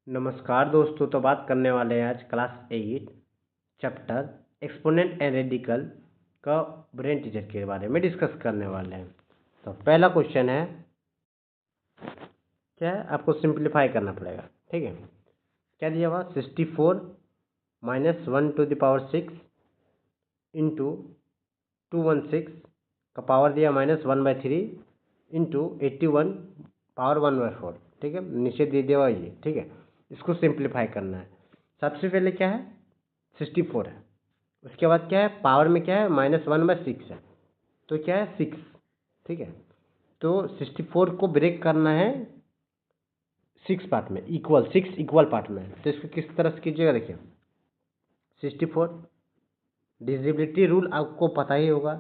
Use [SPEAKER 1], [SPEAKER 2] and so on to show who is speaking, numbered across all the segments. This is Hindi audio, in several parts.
[SPEAKER 1] नमस्कार दोस्तों। तो बात करने वाले हैं आज class 8 chapter exponent and radical का ब्रेन टीचर के बारे में डिस्कस करने वाले हैं। तो पहला क्वेश्चन है, क्या है, आपको सिंप्लीफाई करना पड़ेगा। ठीक है, क्या दिया हुआ, 64 माइनस 1⁻6 इंटू 216 का पावर दिया -1/3 इंटू 81 पावर 1/4। ठीक है, नीचे दे दिया हुआ ये। ठीक है, इसको सिंप्लीफाई करना है। सबसे पहले क्या है, 64 है, उसके बाद क्या है, पावर में क्या है, -1/6 है, तो क्या है, 6। ठीक है, तो 64 को ब्रेक करना है 6 पार्ट में, 6 इक्वल पार्ट में। तो इसको किस तरह से कीजिएगा, देखिए 64 डिविजिबिलिटी रूल आपको पता ही होगा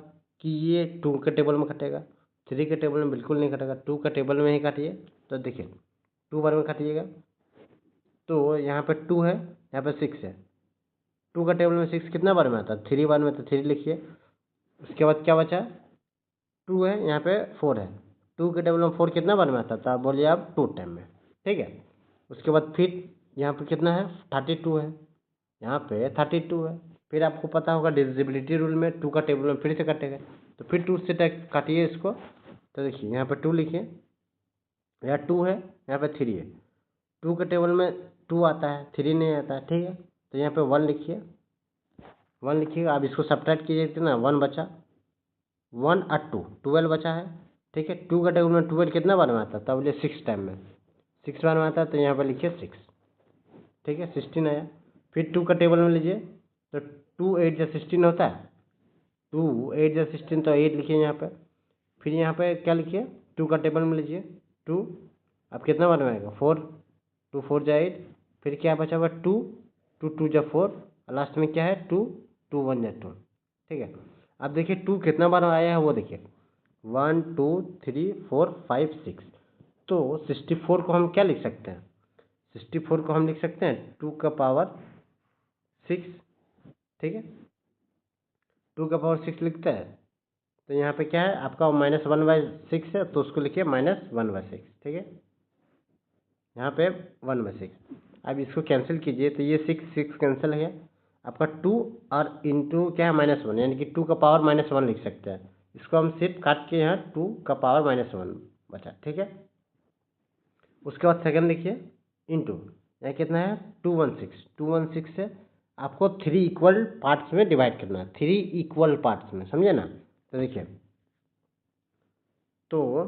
[SPEAKER 1] कि ये 2 के टेबल में कटेगा, 3 के टेबल में बिल्कुल नहीं कटेगा, 2 का टेबल में ही काटिए। तो देखिए 2 बार में काटिएगा, तो यहाँ पे 2 है, यहाँ पे 6 है। 2 का टेबल में 6 कितना बार में आता है, 3 बार में, तो 3 लिखिए। उसके बाद क्या बचा, 2 है, यहाँ पे 4 है। 2 के टेबल में 4 कितना बार में आता था, बोलिए आप, 2 टाइम में। ठीक है, उसके बाद फिर यहाँ पे कितना है, 32 है, यहाँ पे 32 है। फिर आपको पता होगा डिविजिबिलिटी रूल में 2 का टेबल में फिर से काटेगा, तो फिर 2 से काटिए इसको। तो देखिए यहाँ पे 2 लिखिए, यहाँ 2 है, यहाँ पे 3 है। 2 के टेबल में 2 आता है, 3 नहीं आता है। ठीक है, तो यहाँ पे 1 लिखिए, 1 लिखिएगा। अब इसको सब्ट्रैक्ट कीजिए, कितना 1 बचा, 1 और 2 12 बचा है। ठीक है, 2 का टेबल में 12 कितना बार में आता है, तब बोलिए 6 टाइम में, 6 बार में आता है, तो यहाँ पर लिखिए 6। ठीक है, 16 आया। फिर 2 का टेबल में लीजिए, तो 2 8 या 16 होता है, 2 8 या 16, तो 8 लिखिए यहाँ पे। फिर यहाँ पे क्या लिखिए, 2 का टेबल में लीजिए 2, अब कितना बार में आएगा, 4, 2 4 जा 8। फिर क्या बचा हुआ, 2 2 2 जा 4, और लास्ट में क्या है, 2 2 1 जा 2। ठीक है, अब देखिए 2 कितना बार आया है वो देखिए, 1 2 3 4 5 6। तो 64 को हम क्या लिख सकते हैं, 64 को हम लिख सकते हैं 2 का पावर 6। ठीक है, 2 का पावर 6 लिखते हैं। तो यहाँ पे क्या है आपका, -1/6 है, तो उसको लिखिए -1/6। ठीक है, यहाँ पे 1/6। अब इसको कैंसिल कीजिए, तो ये 6 कैंसिल है आपका, 2 और इंटू क्या है, -1, यानी कि 2 का पावर -1 लिख सकते हैं। इसको हम सिर्फ काट के यहाँ 2 का पावर -1 बचा। ठीक है, उसके बाद सेकंड लिखिए, इंटू यहाँ कितना है, 216 से आपको 3 इक्वल पार्ट्स में डिवाइड करना है, 3 इक्वल पार्ट्स में, समझे ना। तो देखिए, तो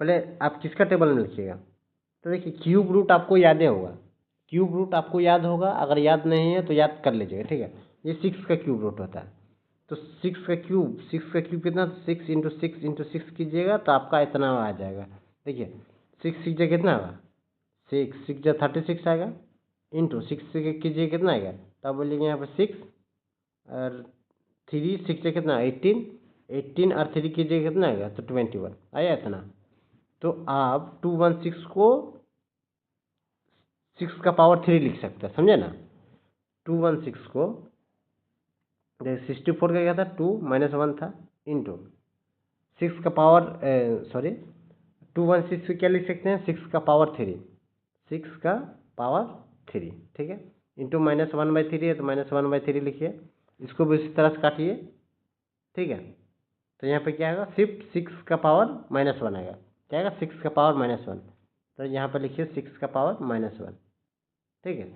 [SPEAKER 1] पहले आप किसका टेबल में लिखिएगा, तो देखिए क्यूब रूट आपको याद होगा, क्यूब रूट आपको याद होगा, अगर याद नहीं है तो याद कर लीजिएगा। ठीक है, ये 6 का क्यूब रूट होता है, तो 6 का क्यूब कितना, 6 कीजिएगा तो आपका इतना आ जाएगा। देखिए 6 जा कितना होगा, 6 जा 36 आएगा, इंटू 6 से कीजिए कितना आएगा, तब बोलिएगा यहाँ पे 6 और 3 6 से कितना 18, 18 और 3 कीजिए कितना आएगा, तो 21 आया इतना। तो आप 216 को 6 का पावर 3 लिख सकते हैं, समझे ना। 216 को, जैसे 64 का क्या था, 2 -1 था, इंटू 6 का पावर, सॉरी, 216 को क्या लिख सकते हैं, 6 का पावर 3, 6 का पावर 3। ठीक है, इंटू -1/3 है, तो -1/3 लिखिए। इसको भी इसी तरह से काटिए। ठीक है, तो यहाँ पे क्या आएगा, सिर्फ 6 का पावर -1 आएगा, क्या आएगा, 6 का पावर -1। तो यहाँ पे लिखिए 6 का पावर -1। ठीक है,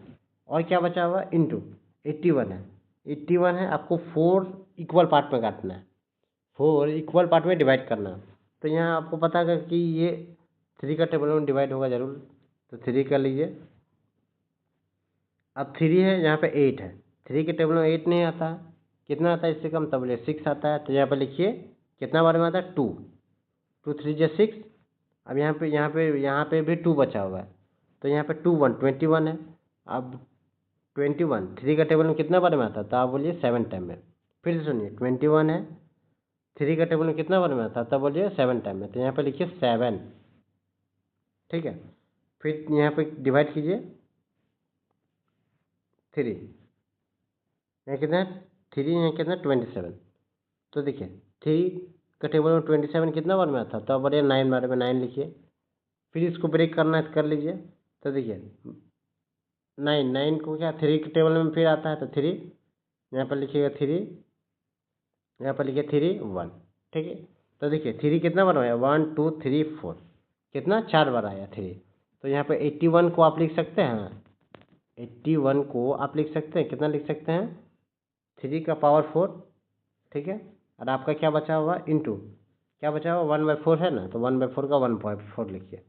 [SPEAKER 1] और क्या बचा हुआ, इंटू 81 है, 81 है, आपको 4 इक्वल पार्ट में काटना है, 4 इक्वल पार्ट में डिवाइड करना है। तो यहाँ आपको पता है कि ये 3 का टेबल में डिवाइड होगा जरूर, तो 3 कर लीजिए। अब 3 है, यहाँ पे 8 है, 3 के टेबल में 8 नहीं आता है, कितना आता है इससे कम, तब बोलिए 6 आता है। तो यहाँ पे लिखिए कितना बार में आता है, 2 2 3 जा 6। अब यहाँ पे भी 2 बचा हुआ है, तो यहाँ पे 2 1 21 है। अब 21 3 का टेबल में कितना बार में आता है, तो आप बोलिए 7 टाइम में। फिर से सुनिए, 21 है, 3 का टेबल में कितना बार में आता है, तब बोलिए 7 टाइम में, तो यहाँ पे लिखिए 7। ठीक है, फिर यहाँ पे डिवाइड कीजिए 3, यहाँ कितना है, 3 यहाँ कितना 27। तो देखिए 3 का टेबल में 27 कितना बार में आता है, तो आप बोलिए 9 बार में, 9 लिखिए। फिर इसको ब्रेक करना है तो कर लीजिए। तो देखिए नाइन, नाइन को क्या थ्री के टेबल में फिर आता है तो थ्री, यहाँ पर लिखिएगा थ्री, यहाँ पर लिखिए थ्री वन, ठीक है। तो देखिए थ्री कितना बार आया, 1 2 3 4, कितना 4 बार आया थ्री। तो यहाँ पे 81 को आप लिख सकते हैं, 81 को आप लिख सकते हैं, कितना लिख सकते हैं, 3 का पावर 4, ठीक है। और आपका क्या बचा हुआ इंटू, क्या बचा हुआ 1/4 है ना, तो 1/4 का 1/4 लिखिए।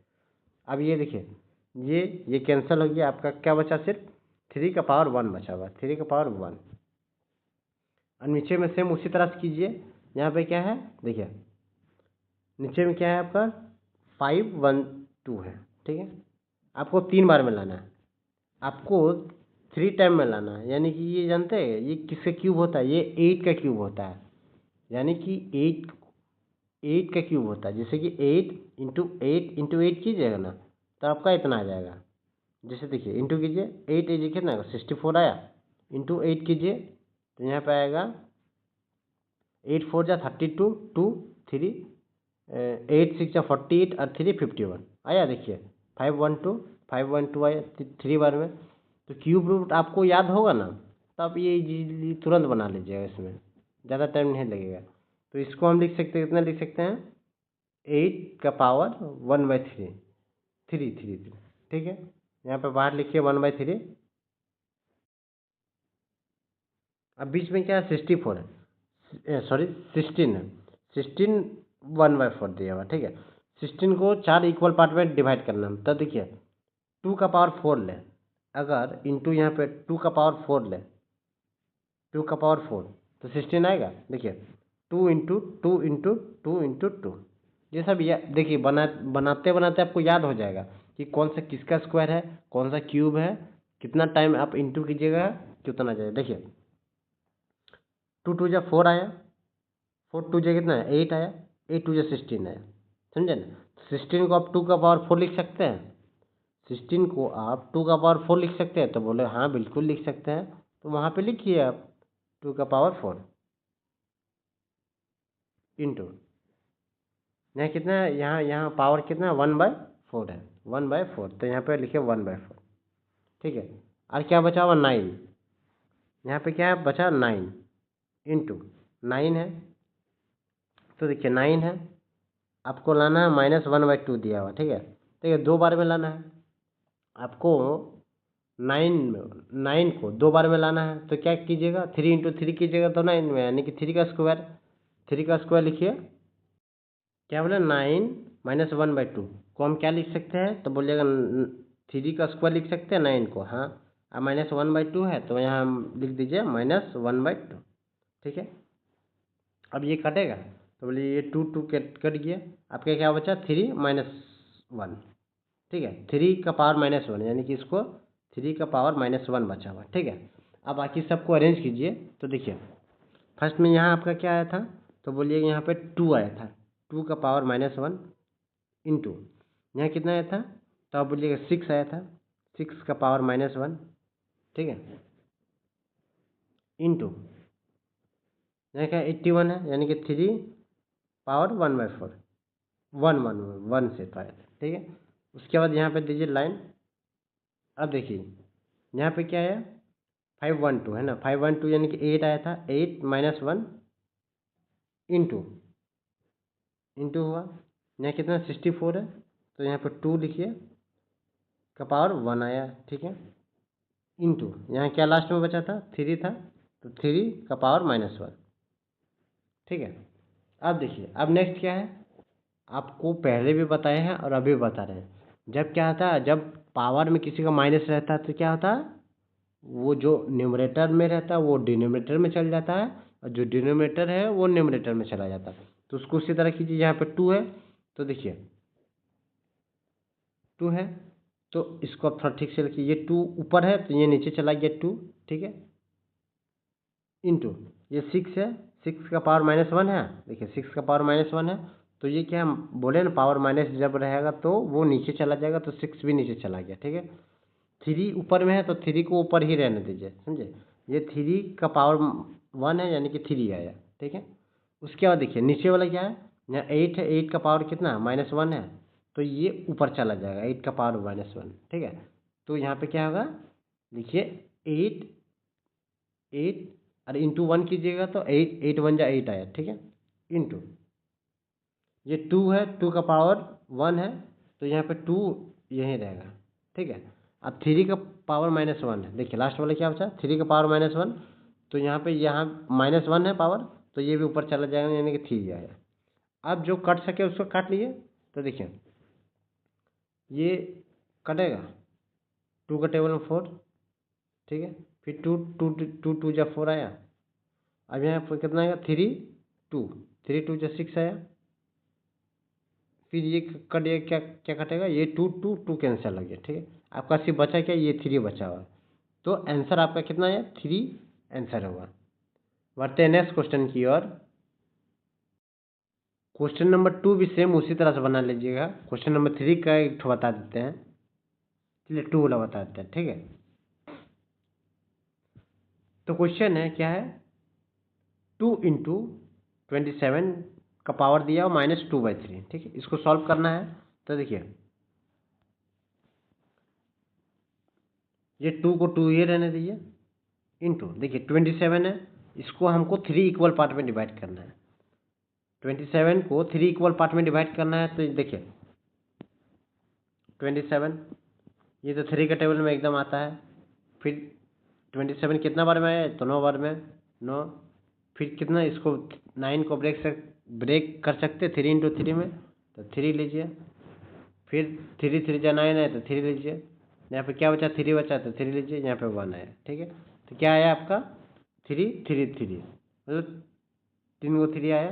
[SPEAKER 1] अब ये देखिए ये कैंसिल हो गया, आपका क्या बचा, सिर्फ 3 का पावर 1 बचा हुआ, 3 का पावर 1। और नीचे में सेम उसी तरह से कीजिए, यहाँ पे क्या है देखिए, नीचे में क्या है आपका 5 1 2 है, ठीक है। आपको 3 बार में लाना है, आपको 3 टाइम में लाना है, यानी कि ये जानते हैं ये किसका क्यूब होता है, ये 8 का क्यूब होता है, यानी कि 8 का क्यूब होता है। जैसे कि 8 कीजिएगा ना तो आपका इतना आ जाएगा। जैसे देखिए इंटू कीजिए, 8 एज कितना आएगा 64 आया, इंटू 8 कीजिए तो यहाँ पे आएगा 8 4 जा 32, 2 3 8 6 जा 48 और 3 51 आया। देखिए 5 1 2 आया 3 बार में। तो क्यूब रूट आपको याद होगा ना, तो आप ये इजीली तुरंत बना लीजिएगा, इसमें ज़्यादा टाइम नहीं लगेगा। तो इसको हम लिख सकते हैं, कितना लिख सकते हैं, 8 का पावर 1/3, थ्री थ्री थ्री, ठीक है। यहाँ पे बाहर लिखिए 1/3। अब बीच में क्या है 64 है, सॉरी 16 है, 16 1/4 दिया हुआ, ठीक है। 16 को 4 इक्वल पार्ट में डिवाइड करना है। तो देखिए 2 का पावर 4 ले, अगर इंटू यहाँ पे 2 का पावर 4 ले, 2 का पावर 4 तो 16 आएगा। देखिए 2 इंटू 2 इंटू 2 इंटू 2, ये सब देखिए बनाते बनाते आपको याद हो जाएगा कि कौन सा किसका स्क्वायर है, कौन सा क्यूब है। कितना टाइम आप इंटू कीजिएगा कितना आ जाएगा। देखिए 2 2 जा 4 आया, 4 2 जा कितना है 8 आया, 8 2 जा 16 आया, समझे ना। 16 को आप 2 का पावर 4 लिख सकते हैं, 16 को आप 2 का पावर 4 लिख सकते हैं, तो बोले हाँ बिल्कुल लिख सकते हैं। तो वहाँ पे लिखिए आप 2 का पावर 4 इंटू, यहाँ कितना है, यहाँ पावर कितना है 1/4 है, 1/4, तो यहाँ पे लिखिए 1/4, ठीक है। और क्या बचा हुआ 9, यहाँ पे क्या है बचा 9 इंटू 9 है। तो देखिए 9 है, आपको लाना है -1/2 दिया हुआ, ठीक है। ठीक है 2 बार में लाना है आपको, 9 को 2 बार में लाना है। तो क्या कीजिएगा 3 इंटू 3 कीजिएगा तो 9 में, यानी कि 3 का स्क्वायर लिखिए। क्या बोले 9 -1/2 को हम क्या लिख सकते हैं, तो बोलिएगा 3 का स्क्वायर लिख सकते हैं 9 को, हाँ। अब -1/2 है तो यहाँ हम लिख दीजिए -1/2, ठीक है। अब ये कटेगा तो बोलिए ये 2 2 कट गया, आपका क्या बचा 3 -1, ठीक है। 3 का पावर -1 यानी कि इसको 3 का पावर -1 बचा हुआ, ठीक है। अब बाकी सबको अरेंज कीजिए। तो देखिए फर्स्ट में यहाँ आपका क्या आया था, तो बोलिए यहाँ पे 2 आया था, 2 का पावर -1 इंटू यहाँ कितना आया था, तो आप बोलिएगा 6 आया था, 6 का पावर -1, ठीक है, इंटू यहाँ क्या 81 है, यानी कि 3 पावर 1/4, 1 से तो आया था, ठीक है। उसके बाद यहाँ पे दीजिए लाइन। अब देखिए यहाँ पे क्या है 512 है ना, 512 यानी कि 8 आया था, 8 -1 इंटू हुआ यहाँ कितना 64 है, तो यहाँ पर 2 लिखिए का पावर 1 आया, ठीक है, इंटू यहाँ क्या लास्ट में बचा था 3 था, तो 3 का पावर -1, ठीक है। अब देखिए अब नेक्स्ट क्या है, आपको पहले भी बताए हैं और अभी बता रहे हैं। जब क्या होता है, जब पावर में किसी का माइनस रहता है तो क्या होता है, वो जो न्यूमरेटर में रहता है वो डिनोमिनेटर में चल जाता है, और जो डिनोमिनेटर है वो न्यूमरेटर में चला जाता है। तो उसको उसी तरह कीजिए, यहाँ पे 2 है तो देखिए 2 है, तो इसको आप थोड़ा ठीक से लिखिए, ये 2 ऊपर है तो ये नीचे चला गया 2, ठीक है, इंटू ये 6 है, 6 का पावर -1 है, देखिए 6 का पावर -1 है, तो ये क्या हम बोले ना पावर माइनस जब रहेगा तो वो नीचे चला जाएगा, तो 6 भी नीचे चला गया, ठीक है। 3 ऊपर में है तो 3 को ऊपर ही रहने दीजिए, समझे। ये 3 का पावर 1 है यानी कि 3 आया, ठीक है। उसके बाद देखिए नीचे वाला क्या है, यहाँ 8 है, 8 का पावर कितना -1 है, तो ये ऊपर चला जाएगा 8 का पावर -1, ठीक है। तो यहाँ पे क्या होगा लिखिए 8 8 और इंटू 1 कीजिएगा तो 8 8 1 जा 8 आया, ठीक है। इंटू ये 2 है, 2 का पावर 1 है तो यहाँ पे 2 यहीं रहेगा, ठीक है। अब 3 का पावर -1 है, देखिए लास्ट वाले क्या बचा, 3 का पावर -1, तो यहाँ पे यहाँ -1 है पावर, तो ये भी ऊपर चला जाएगा यानी कि 3 आया। अब जो कट सके उसको काट लिए, तो देखिए ये कटेगा, 2 का टेबल में 4, ठीक है। फिर 2 2 2 2 जा 4 आया। अब यहाँ पर कितना आएगा, 3 2 3 2 जा 6 आया। फिर ये कट, ये क्या क्या कटेगा, ये 2 2 2 कैंसिल हो गया, ठीक है। आपका सिर्फ बचा क्या, ये 3 बचा हुआ, तो आंसर आपका कितना है, 3 आंसर होगा। बढ़ते हैं नेक्स्ट क्वेश्चन की ओर। क्वेश्चन नंबर 2 भी सेम उसी तरह से बना लीजिएगा। क्वेश्चन नंबर 3 का एक ठो बता देते हैं, चलिए 2 वाला बता देते हैं, ठीक है। तो क्वेश्चन है क्या है, 2 इंटू 27 का पावर दिया और -2/3, ठीक है। इसको सॉल्व करना है, तो देखिए ये 2 को 2 ये रहने दीजिए, इंटू देखिए 27 है, इसको हमको 3 इक्वल पार्ट में डिवाइड करना है। 27 को 3 इक्वल पार्ट में डिवाइड करना है, तो देखिए 27 ये तो 3 का टेबल में एकदम आता है। फिर 27 कितना बार में आया, तो 9 बार में 9। फिर कितना, इसको 9 को ब्रेक कर सकते 3 इंटू 3 में, तो 3 लीजिए। फिर 3 3 जा 9 है तो 3 लीजिए। यहाँ पे क्या बचा, 3 बचा तो 3 लीजिए। यहाँ पे 1 आया, ठीक है। तो क्या आया आपका 3 3 3, मतलब 3 को 3 आया,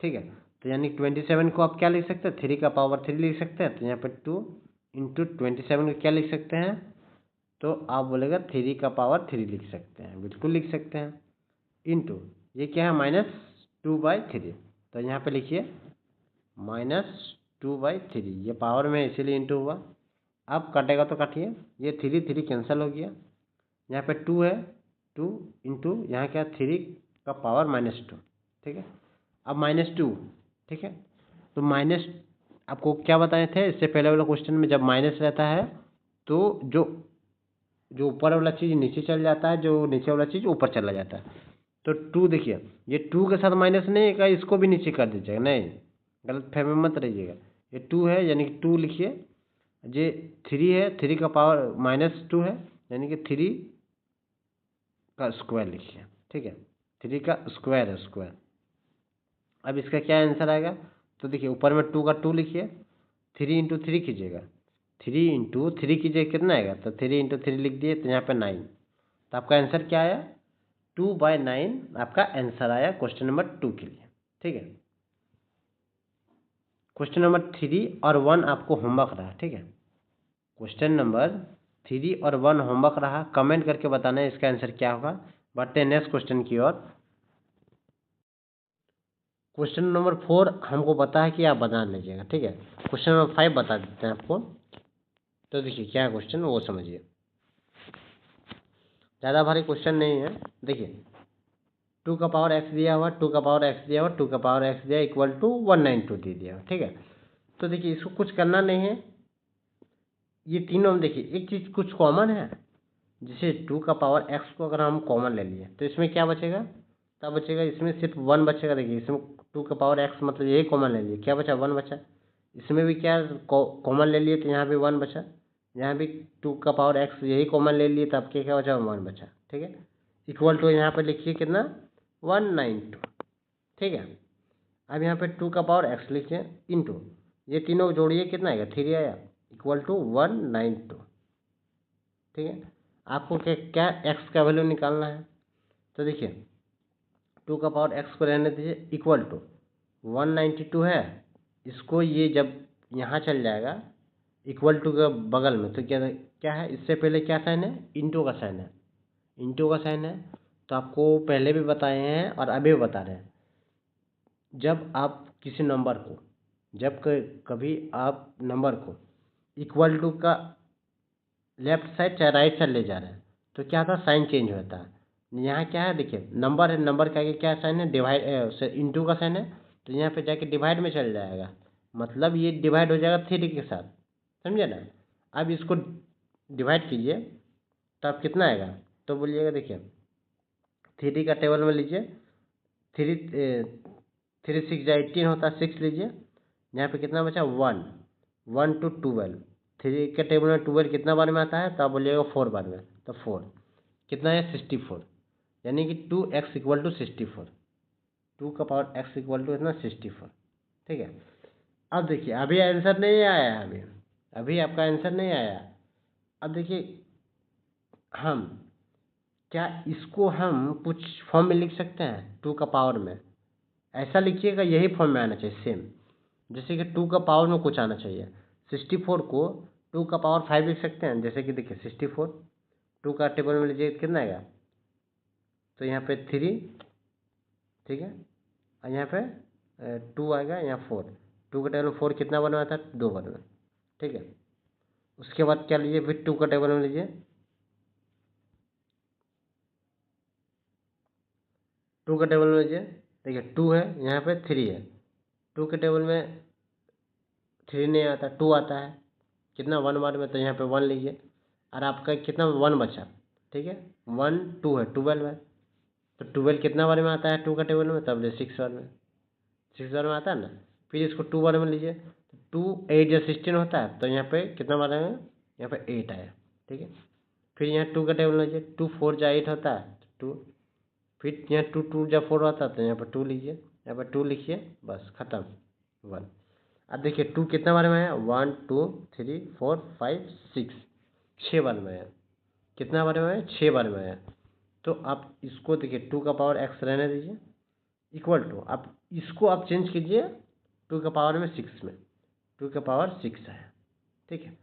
[SPEAKER 1] ठीक है। तो यानी 27 को आप क्या लिख सकते हैं, 3 का पावर 3 लिख सकते हैं। तो यहाँ पे 2 इंटू 27 को क्या लिख सकते हैं, तो आप बोलेगा 3 का पावर 3 लिख सकते हैं, बिल्कुल लिख सकते हैं। इंटू ये क्या है, -2/3, तो यहाँ पे लिखिए -2/3, ये पावर में इसीलिए इंटू हुआ। अब कटेगा तो काटिए, ये 3 3 कैंसिल हो गया। यहाँ पे 2 है, 2 इंटू यहाँ क्या, 3 का पावर -2, ठीक है। अब -2, ठीक है। तो माइनस आपको क्या बताए थे इससे पहले वाला क्वेश्चन में, जब माइनस रहता है तो जो जो ऊपर वाला चीज़ नीचे चल जाता है, जो नीचे वाला चीज़ ऊपर चला जाता है। तो 2 देखिए, ये 2 के साथ माइनस नहीं है, इसको भी नीचे कर दीजिएगा, नहीं गलत फहमी मत रहिएगा। ये 2 है यानी कि 2 लिखिए, ये 3 है, 3 का पावर -2 है यानी कि 3 का स्क्वायर लिखिए, ठीक है। 3 का स्क्वायर है, स्क्वायर। अब इसका क्या आंसर आएगा, तो देखिए ऊपर में 2 का 2 लिखिए, 3 इंटू 3 कीजिएगा, 3 इंटू 3 कीजिए कितना आएगा, तो 3 इंटू 3 लिख दिए, तो यहाँ पे 9। तो आपका आंसर क्या आया, 2/9 आपका आंसर आया क्वेश्चन नंबर 2 के लिए, ठीक है। क्वेश्चन नंबर 3 और 1 आपको होमवर्क रहा, ठीक है। क्वेश्चन नंबर 3 और 1 होमवर्क रहा, कमेंट करके बताना है इसका आंसर क्या होगा। बढ़ते हैं नेक्स्ट क्वेश्चन की ओर। क्वेश्चन नंबर 4 हमको पता है कि आप बना लीजिएगा, ठीक है। क्वेश्चन नंबर 5 बता देते हैं आपको, तो देखिए क्या है क्वेश्चन वो समझिए, ज़्यादा भारी क्वेश्चन नहीं है। देखिए 2 का पावर x दिया हुआ, 2 का पावर x दिया हुआ, 2 का पावर x दिया इक्वल टू 192 दे दिया हुआ, ठीक है। तो देखिए इसको कुछ करना नहीं है, ये तीनों में देखिए एक चीज़ कुछ कॉमन है, जैसे 2 का पावर x को अगर हम कॉमन ले लिए तो इसमें क्या बचेगा, तब बचेगा इसमें सिर्फ 1 बचेगा। देखिए इसमें 2 का पावर x मतलब यही कॉमन ले लिए, क्या बचा, 1 बचा। इसमें भी क्या कॉमन ले लिए तो यहाँ भी 1 बचा, यहाँ भी 2 का पावर x यही कॉमन ले लिए तो आपके क्या बचा, 1 बचा, ठीक है। इक्वल टू यहाँ पर लिखिए कितना, 192, ठीक है। अब यहाँ पे 2 का पावर x लिखिए, इंटू ये तीनों जोड़िए कितना आएगा, 3 आया, इक्वल टू 192, ठीक है। आपको क्या क्या x का वैल्यू निकालना है, तो देखिए 2 का पावर x को रहने दीजिए, इक्वल टू 192 है, इसको ये जब यहाँ चल जाएगा इक्वल टू के बगल में, तो क्या क्या है, इससे पहले क्या साइन है, इंटू का साइन है, इंटू का साइन है। तो आपको पहले भी बताए हैं और अभी भी बता रहे हैं, जब आप किसी नंबर को, जब कभी आप नंबर को इक्वल टू का लेफ्ट साइड चाहे राइट साइड ले जा रहे हैं तो क्या होता है, साइन चेंज होता है। यहाँ क्या है, देखिए नंबर है, नंबर के आगे क्या साइन है, डिवाइड इंटू का साइन है, तो यहाँ पे जाके डिवाइड में चल जाएगा, मतलब ये डिवाइड हो जाएगा 3 के साथ, समझे ना। अब इसको डिवाइड कीजिए तो आप कितना आएगा, तो बोलिएगा देखिए 3 का टेबल में लीजिए, 3 6 18 होता है, 6 लीजिए, यहाँ पे कितना बचा 1, 1 to 12, 3 के टेबल में 12 कितना बार में आता है, तो आप बोलिएगा 4 बार में, तो 4 कितना है 64, यानी कि 2x इक्वल टू 64, 2 का पावर x इक्वल टू इतना 64। ठीक है, अब देखिए अभी आंसर नहीं आया है, अभी आपका आंसर नहीं आया। अब देखिए हम क्या इसको हम कुछ फॉर्म में लिख सकते हैं 2 का पावर में, ऐसा लिखिएगा, यही फॉर्म में आना चाहिए सेम, जैसे कि 2 का पावर में कुछ आना चाहिए। 64 को 2 का पावर 5 लिख सकते हैं, जैसे कि देखिए 64 2 का टेबल में लीजिए कितना आएगा, तो यहाँ पे 3, ठीक है, और यहाँ पे 2 आएगा, यहाँ 4, 2 का टेबल में 4 कितना बार में आता है, 2 बार में। ठीक है, उसके बाद क्या लीजिए, फिर 2 का टेबल में लीजिए, 2 का टेबल में लीजिए, देखिए 2 है, यहाँ पे 3 है, 2 के टेबल में 3 नहीं आता, 2 आता है, कितना 1 बार में, तो यहाँ पे 1 लीजिए, और आपका कितना 1 बचा, ठीक है, 1 2 है, 12 है, तो 12 कितना बार में आता है 2 का टेबल में, तब 6 बार में, 6 बार में आता है ना। फिर इसको 2 बार में लीजिए, तो 2 8 या 16 होता है, तो यहाँ पे कितना बार आएगा, यहाँ पे 8 आया। ठीक है, फिर यहाँ 2 का टेबल लीजिए, 2 4 जा 8 होता है, 2, फिर यहाँ 2 2 जा 4 होता है, तो यहाँ पर 2 लीजिए, यहाँ पर 2 लिखिए, बस खत्म 1। अब देखिए 2 कितना बार में आया, 1 2 3 4 5 6, 6 बार में आया, कितना बार में आया, 6 बार में आया। तो आप इसको देखिए 2 का पावर x रहने दीजिए, इक्वल टू आप इसको आप चेंज कीजिए 2 का पावर में 6 में, 2 का पावर 6 है। ठीक है,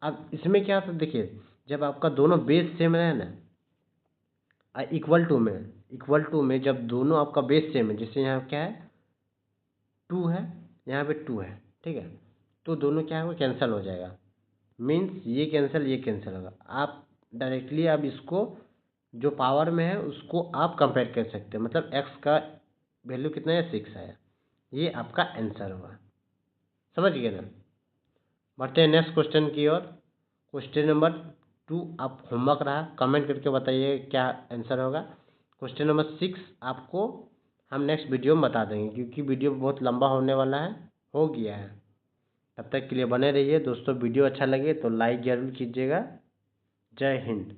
[SPEAKER 1] अब इसमें क्या होता है देखिए, जब आपका दोनों बेस सेम रहे ना, इक्वल टू में जब दोनों आपका बेस सेम है, जैसे यहाँ क्या है 2 है, यहाँ पे 2 है, ठीक है, तो दोनों क्या होगा, कैंसिल हो जाएगा, मीन्स ये कैंसिल होगा। आप डायरेक्टली आप इसको जो पावर में है उसको आप कंपेयर कर सकते हैं, मतलब x का वैल्यू कितना है 6 आया, ये आपका आंसर होगा। समझ गए ना। बढ़ते हैं नेक्स्ट क्वेश्चन की ओर। क्वेश्चन नंबर 2 आप होमवर्क रहा, कमेंट करके बताइए क्या आंसर होगा। क्वेश्चन नंबर 6 आपको हम नेक्स्ट वीडियो में बता देंगे, क्योंकि वीडियो बहुत लंबा होने वाला है, हो गया है। तब तक के लिए बने रहिए दोस्तों। वीडियो अच्छा लगे तो लाइक ज़रूर कीजिएगा। जय हिंद।